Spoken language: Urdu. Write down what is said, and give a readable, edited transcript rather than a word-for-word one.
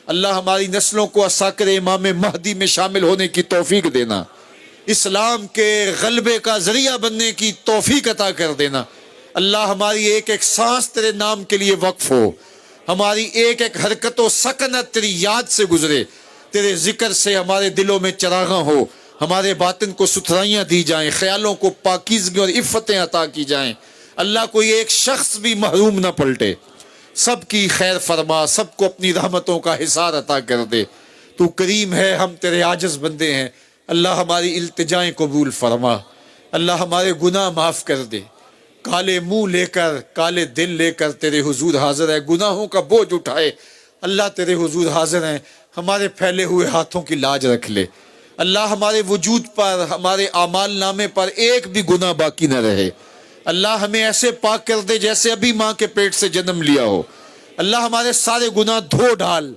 اللہ ہماری نسلوں کو عساکر امام مہدی میں شامل ہونے کی توفیق دینا، اسلام کے غلبے کا ذریعہ بننے کی توفیق عطا کر دینا۔ اللہ ہماری ایک ایک سانس تیرے نام کے لیے وقف ہو، ہماری ایک ایک حرکت و سکنت تیری یاد سے گزرے، تیرے ذکر سے ہمارے دلوں میں چراغاں ہو، ہمارے باطن کو ستھرائیاں دی جائیں، خیالوں کو پاکیزگی اور عفتیں عطا کی جائیں۔ اللہ کوئی ایک شخص بھی محروم نہ پلٹے، سب کی خیر فرما، سب کو اپنی رحمتوں کا حصار عطا کر دے۔ تو کریم ہے، ہم تیرے عاجز بندے ہیں، اللہ ہماری التجائیں قبول فرما، اللہ ہمارے گناہ معاف کر دے۔ کالے منہ لے کر، کالے دل لے کر تیرے حضور حاضر ہے، گناہوں کا بوجھ اٹھائے اللہ تیرے حضور حاضر ہیں، ہمارے پھیلے ہوئے ہاتھوں کی لاج رکھ لے۔ اللہ ہمارے وجود پر، ہمارے اعمال نامے پر ایک بھی گناہ باقی نہ رہے۔ اللہ ہمیں ایسے پاک کر دے جیسے ابھی ماں کے پیٹ سے جنم لیا ہو۔ اللہ ہمارے سارے گناہ دھو ڈال،